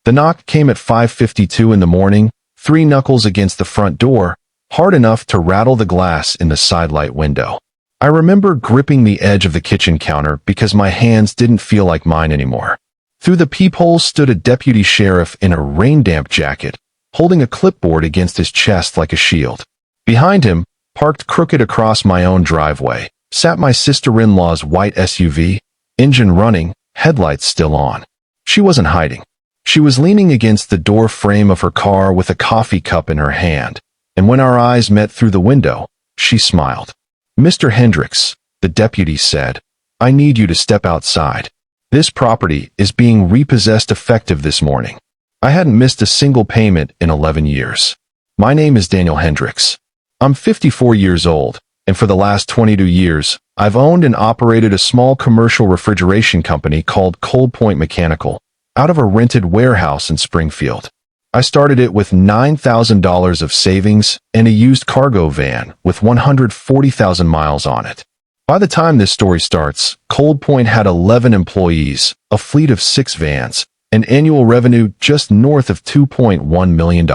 The knock came at 5:52 in the morning, three knuckles against the front door, hard enough to rattle the glass in the sidelight window. I remember gripping the edge of the kitchen counter because my hands didn't feel like mine anymore. Through the peephole stood a deputy sheriff in a rain-damp jacket, holding a clipboard against his chest like a shield. Behind him, parked crooked across my own driveway, sat my sister-in-law's white SUV, engine running, headlights still on. She wasn't hiding. She was leaning against the door frame of her car with a coffee cup in her hand, and when our eyes met through the window, she smiled. "Mr. Hendricks," the deputy said, "I need you to step outside. This property is being repossessed effective this morning." I hadn't missed a single payment in 11 years. My name is Daniel Hendricks. I'm 54 years old, and for the last 22 years, I've owned and operated a small commercial refrigeration company called Cold Point Mechanical, out of a rented warehouse in Springfield. I started it with $9,000 of savings and a used cargo van with 140,000 miles on it. By the time this story starts, Cold Point had 11 employees, a fleet of 6 vans, and annual revenue just north of $2.1 million.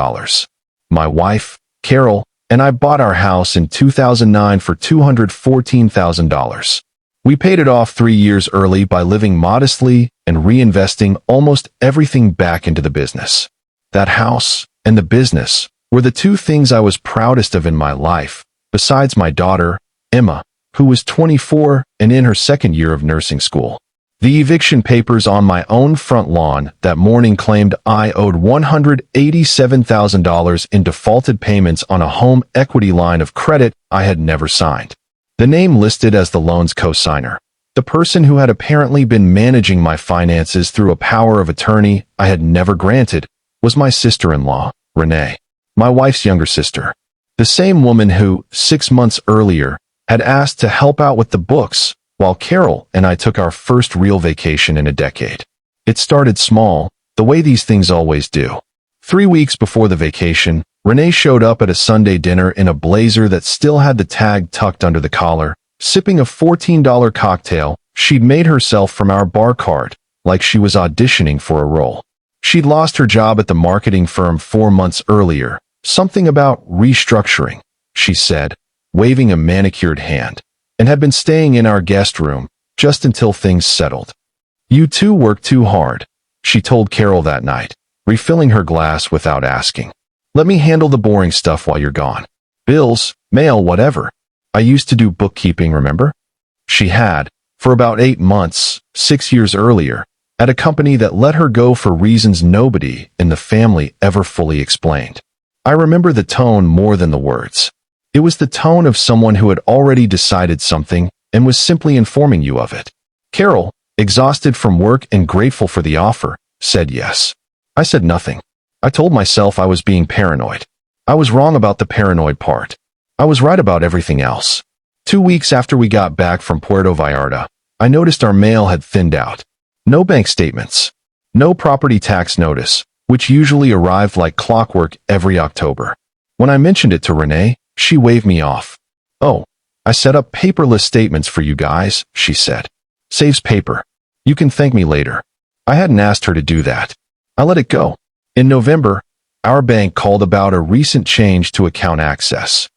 My wife, Carol, and I bought our house in 2009 for $214,000. We paid it off 3 years early by living modestly and reinvesting almost everything back into the business. That house and the business were the two things I was proudest of in my life, besides my daughter, Emma, who was 24 and in her second year of nursing school. The eviction papers on my own front lawn that morning claimed I owed $187,000 in defaulted payments on a home equity line of credit I had never signed. The name listed as the loan's co-signer, the person who had apparently been managing my finances through a power of attorney I had never granted, was my sister-in-law, Renee, my wife's younger sister. The same woman who, 6 months earlier, had asked to help out with the books, while Carol and I took our first real vacation in a decade. It started small, the way these things always do. 3 weeks before the vacation, Renee showed up at a Sunday dinner in a blazer that still had the tag tucked under the collar, sipping a $14 cocktail she'd made herself from our bar card, like she was auditioning for a role. She'd lost her job at the marketing firm 4 months earlier, something about restructuring, she said, waving a manicured hand, and had been staying in our guest room just until things settled. "You two work too hard," she told Carol that night, refilling her glass without asking. "Let me handle the boring stuff while you're gone. Bills, mail, whatever. I used to do bookkeeping, remember?" She had, for about 8 months, 6 years earlier, at a company that let her go for reasons nobody in the family ever fully explained. I remember the tone more than the words. It was the tone of someone who had already decided something and was simply informing you of it. Carol, exhausted from work and grateful for the offer, said yes. I said nothing. I told myself I was being paranoid. I was wrong about the paranoid part. I was right about everything else. 2 weeks after we got back from Puerto Vallarta, I noticed our mail had thinned out. No bank statements. No property tax notice, which usually arrived like clockwork every October. When I mentioned it to Renee, she waved me off. "Oh, I set up paperless statements for you guys," she said. "Saves paper. You can thank me later." I hadn't asked her to do that. I let it go. In November, our bank called about a recent change to account access.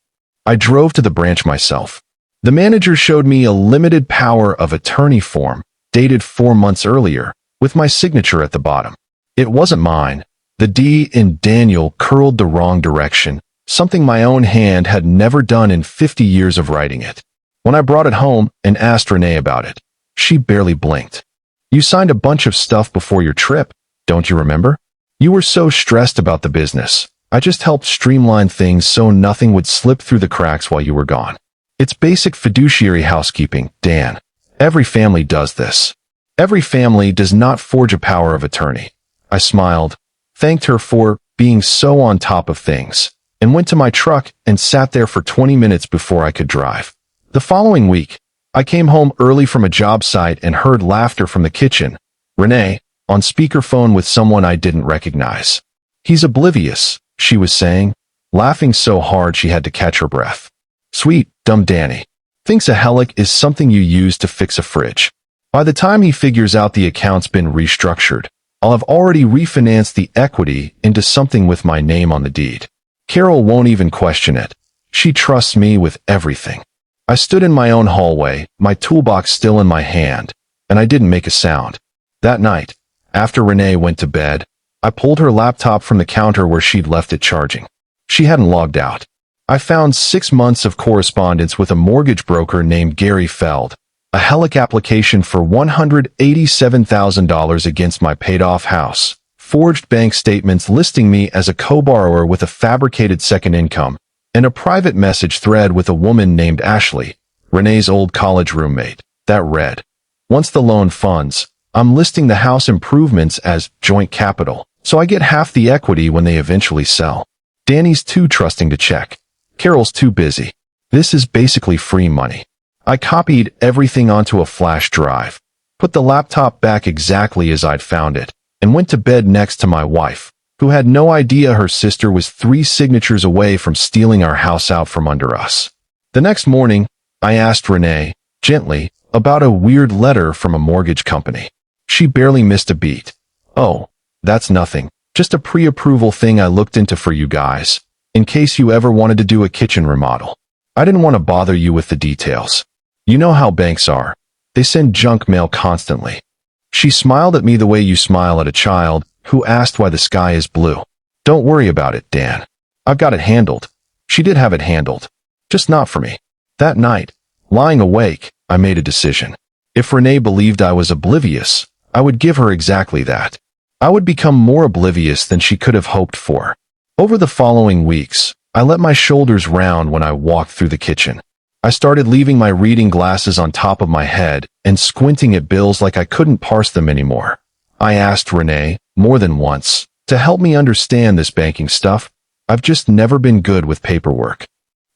I drove to the branch myself. The manager showed me a limited power of attorney form, dated 4 months earlier, with my signature at the bottom. It wasn't mine. The D in Daniel curled the wrong direction, something my own hand had never done in 50 years of writing it. When I brought it home and asked Renee about it, she barely blinked. "You signed a bunch of stuff before your trip, don't you remember? You were so stressed about the business. I just helped streamline things so nothing would slip through the cracks while you were gone. It's basic fiduciary housekeeping, Dan. Every family does this. Every family does not forge a power of attorney." I smiled, thanked her for being so on top of things, and went to my truck and sat there for 20 minutes before I could drive. The following week, I came home early from a job site and heard laughter from the kitchen. Renee, on speakerphone with someone I didn't recognize. "He's oblivious," she was saying, laughing so hard she had to catch her breath. "Sweet, dumb Danny. Thinks a helic is something you use to fix a fridge. By the time he figures out the account's been restructured, I'll have already refinanced the equity into something with my name on the deed. Carol won't even question it. She trusts me with everything. I stood in my own hallway, my toolbox still in my hand, and I didn't make a sound. That night, after Renee went to bed, I pulled her laptop from the counter where she'd left it charging. She hadn't logged out. I found 6 months of correspondence with a mortgage broker named Gary Feld, a HELOC application for $187,000 against my paid-off house, forged bank statements listing me as a co-borrower with a fabricated second income, and a private message thread with a woman named Ashley, Renee's old college roommate, that read, "Once the loan funds, I'm listing the house improvements as joint capital, so I get half the equity when they eventually sell. Danny's too trusting to check. Carol's too busy. This is basically free money." I copied everything onto a flash drive, put the laptop back exactly as I'd found it, and went to bed next to my wife, who had no idea her sister was 3 signatures away from stealing our house out from under us. The next morning, I asked Renee, gently, about a weird letter from a mortgage company. She barely missed a beat. "Oh, that's nothing. Just a pre-approval thing I looked into for you guys, in case you ever wanted to do a kitchen remodel. I didn't want to bother you with the details. You know how banks are. They send junk mail constantly." She smiled at me the way you smile at a child who asked why the sky is blue. "Don't worry about it, Dan. I've got it handled." She did have it handled, just not for me. That night, lying awake, I made a decision. If Renee believed I was oblivious, I would give her exactly that. I would become more oblivious than she could have hoped for. Over the following weeks, I let my shoulders round when I walked through the kitchen. I started leaving my reading glasses on top of my head and squinting at bills like I couldn't parse them anymore. I asked Renee, more than once, to help me understand this banking stuff. I've just never been good with paperwork.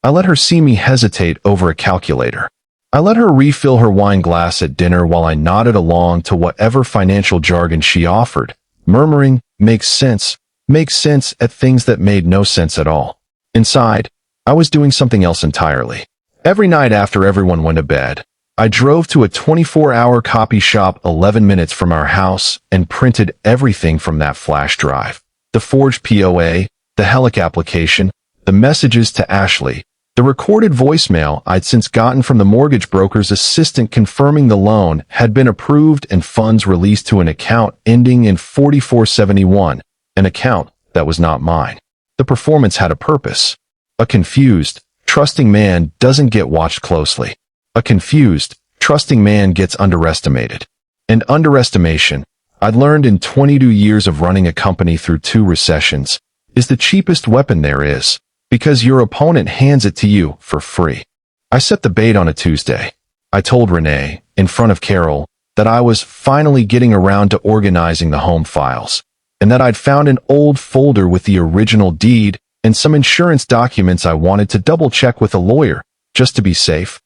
I let her see me hesitate over a calculator. I let her refill her wine glass at dinner while I nodded along to whatever financial jargon she offered, murmuring, makes sense at things that made no sense at all. Inside, I was doing something else entirely. Every night after everyone went to bed, I drove to a 24-hour copy shop 11 minutes from our house and printed everything from that flash drive. The forged POA, the HELOC application, the messages to Ashley, the recorded voicemail I'd since gotten from the mortgage broker's assistant confirming the loan had been approved and funds released to an account ending in 4471, an account that was not mine. The performance had a purpose. A confused, trusting man doesn't get watched closely. A confused, trusting man gets underestimated. And underestimation, I'd learned in 22 years of running a company through 2 recessions, is the cheapest weapon there is, because your opponent hands it to you for free. I set the bait on a Tuesday. I told Renee, in front of Carol, that I was finally getting around to organizing the home files, and that I'd found an old folder with the original deed and some insurance documents I wanted to double-check with a lawyer, just to be safe.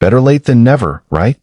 Better late than never, right?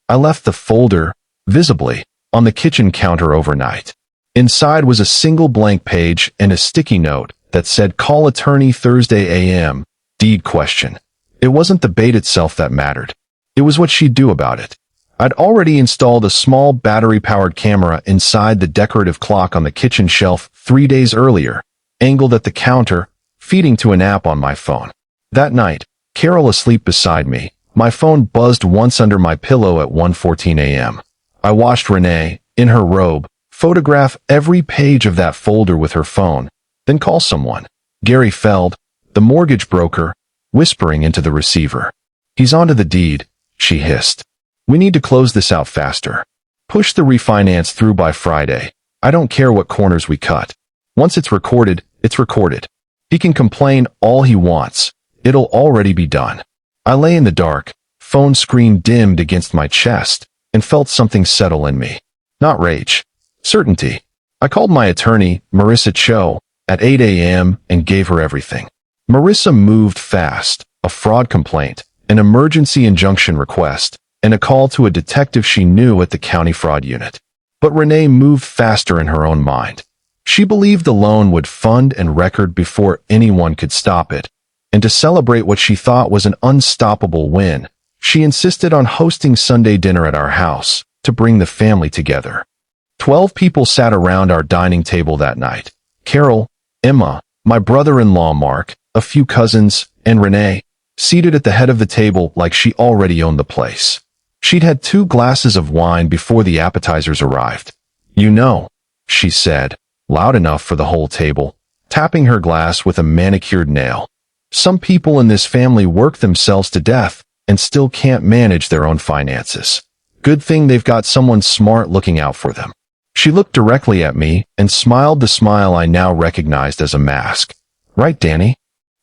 I left the folder, visibly, on the kitchen counter overnight. Inside was a single blank page and a sticky note that said, "Call attorney Thursday a.m., deed question." It wasn't the bait itself that mattered. It was what she'd do about it. I'd already installed a small battery-powered camera inside the decorative clock on the kitchen shelf 3 days earlier, angled at the counter, feeding to an app on my phone. That night, Carol asleep beside me, my phone buzzed once under my pillow at 1:14 a.m. I watched Renee, in her robe, photograph every page of that folder with her phone, then call someone. Gary Feld, the mortgage broker, whispering into the receiver. "He's onto the deed," she hissed. "We need to close this out faster. Push the refinance through by Friday. I don't care what corners we cut. Once it's recorded, it's recorded. He can complain all he wants. It'll already be done." I lay in the dark, phone screen dimmed against my chest, and felt something settle in me. Not rage. Certainty. I called my attorney, Marissa Cho, at 8 a.m. and gave her everything. Marissa moved fast, a fraud complaint, an emergency injunction request, and a call to a detective she knew at the county fraud unit. But Renee moved faster in her own mind. She believed the loan would fund and record before anyone could stop it, and to celebrate what she thought was an unstoppable win, she insisted on hosting Sunday dinner at our house to bring the family together. 12 people sat around our dining table that night. Carol, Emma, my brother-in-law Mark, a few cousins, and Renee, seated at the head of the table like she already owned the place. She'd had 2 glasses of wine before the appetizers arrived. "You know," she said, loud enough for the whole table, tapping her glass with a manicured nail. "Some people in this family work themselves to death and still can't manage their own finances. Good thing they've got someone smart looking out for them." She looked directly at me and smiled the smile I now recognized as a mask. "Right, Danny?"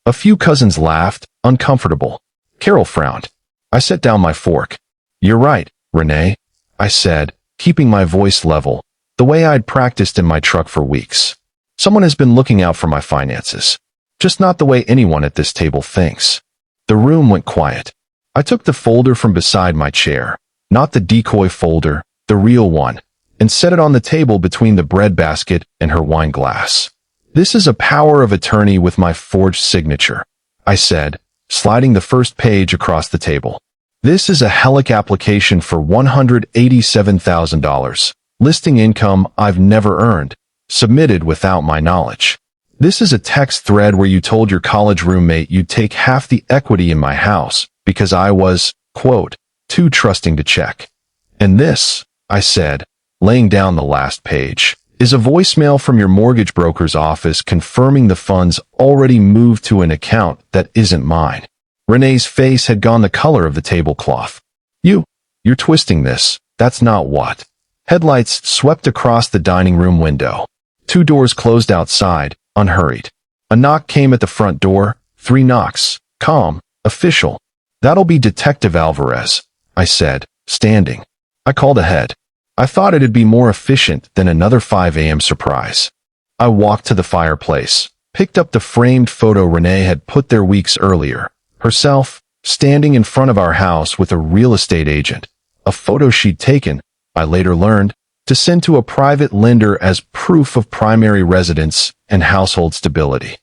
A few cousins laughed, uncomfortable. Carol frowned. I set down my fork. "You're right, Renee," I said, keeping my voice level, the way I'd practiced in my truck for weeks. "Someone has been looking out for my finances. Just not the way anyone at this table thinks." The room went quiet. I took the folder from beside my chair, not the decoy folder, the real one, and set it on the table between the bread basket and her wine glass. "This is a power of attorney with my forged signature," I said, sliding the first page across the table. "This is a HELIC application for $187,000, listing income I've never earned, submitted without my knowledge. This is a text thread where you told your college roommate you'd take half the equity in my house because I was, quote, too trusting to check. And this," I said, laying down the last page, "is a voicemail from your mortgage broker's office confirming the funds already moved to an account that isn't mine." Renee's face had gone the color of the tablecloth. You're twisting this. That's not what." Headlights swept across the dining room window. 2 doors closed outside, unhurried. A knock came at the front door, 3 knocks, calm, official. "That'll be Detective Alvarez," I said, standing. I called ahead. I thought it'd be more efficient than another 5 a.m. surprise. I walked to the fireplace, picked up the framed photo Renee had put there weeks earlier, herself, standing in front of our house with a real estate agent, a photo she'd taken, I later learned, to send to a private lender as proof of primary residence and household stability.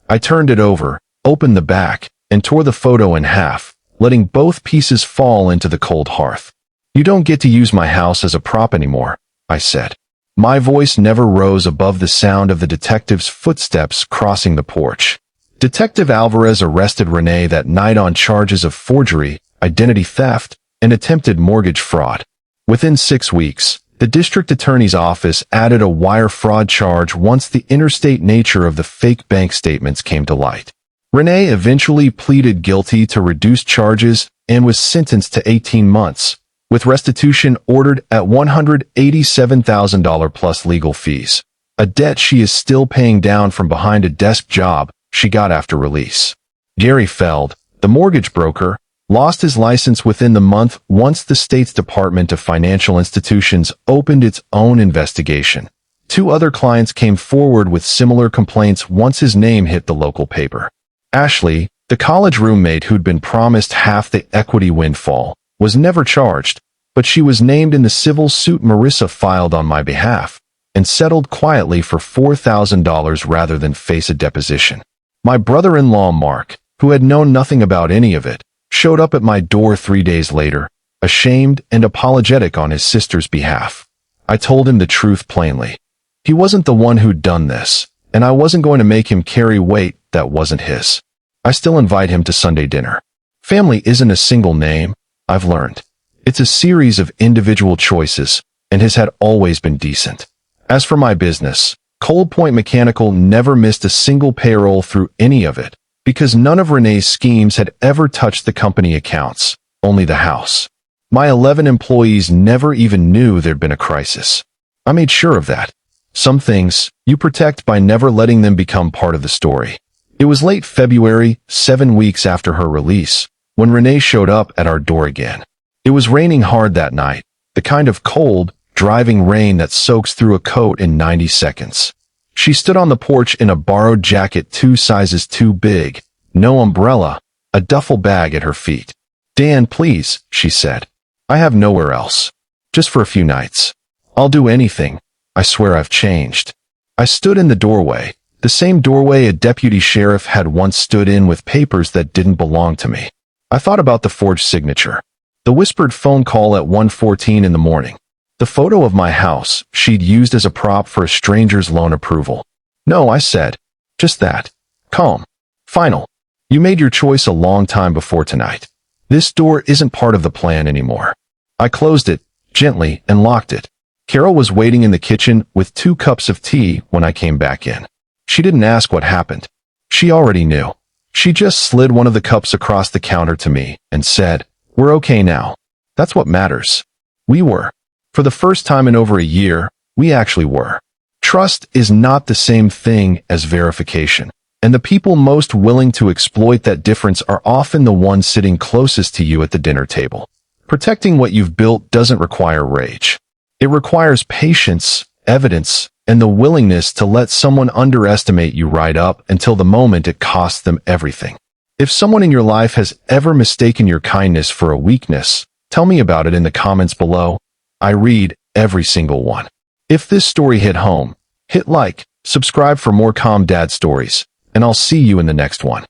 I turned it over, opened the back, and tore the photo in half, letting both pieces fall into the cold hearth. "You don't get to use my house as a prop anymore," I said. My voice never rose above the sound of the detective's footsteps crossing the porch. Detective Alvarez arrested Renee that night on charges of forgery, identity theft, and attempted mortgage fraud. Within 6 weeks, the district attorney's office added a wire fraud charge once the interstate nature of the fake bank statements came to light. Renee eventually pleaded guilty to reduced charges and was sentenced to 18 months, with restitution ordered at $187,000 plus legal fees, a debt she is still paying down from behind a desk job she got after release. Gary Feld, the mortgage broker, lost his license within the month once the state's Department of Financial Institutions opened its own investigation. 2 other clients came forward with similar complaints once his name hit the local paper. Ashley, the college roommate who'd been promised half the equity windfall, was never charged, but she was named in the civil suit Marissa filed on my behalf, and settled quietly for $4,000 rather than face a deposition. My brother-in-law Mark, who had known nothing about any of it, showed up at my door 3 days later, ashamed and apologetic on his sister's behalf. I told him the truth plainly. He wasn't the one who'd done this, and I wasn't going to make him carry weight that wasn't his. I still invite him to Sunday dinner. Family isn't a single name, I've learned. It's a series of individual choices, and his had always been decent. As for my business, Cold Point Mechanical never missed a single payroll through any of it, because none of Renee's schemes had ever touched the company accounts, only the house. My 11 employees never even knew there'd been a crisis. I made sure of that. Some things you protect by never letting them become part of the story. It was late February, 7 weeks after her release, when Renee showed up at our door again. It was raining hard that night, the kind of cold, driving rain that soaks through a coat in 90 seconds. She stood on the porch in a borrowed jacket 2 sizes too big, no umbrella, a duffel bag at her feet. "Dan, please," she said. "I have nowhere else. Just for a few nights. I'll do anything. I swear I've changed." I stood in the doorway, the same doorway a deputy sheriff had once stood in with papers that didn't belong to me. I thought about the forged signature, the whispered phone call at 1:14 in the morning, the The photo of my house she'd used as a prop for a stranger's loan approval. No, I said. Just that. Calm. Final. You made your choice a long time before tonight. This door isn't part of the plan anymore. I closed it, gently, and locked it. Carol was waiting in the kitchen with 2 cups of tea when I came back in. She didn't ask what happened. She already knew. She just slid one of the cups across the counter to me and said, "We're okay now." That's what matters. We were. For the first time in over a year, we actually were. Trust is not the same thing as verification, and the people most willing to exploit that difference are often the ones sitting closest to you at the dinner table. Protecting what you've built doesn't require rage. It requires patience, evidence, and the willingness to let someone underestimate you right up until the moment it costs them everything. If someone in your life has ever mistaken your kindness for a weakness, tell me about it in the comments below. I read every single one. If this story hit home, hit like, subscribe for more calm dad stories, and I'll see you in the next one.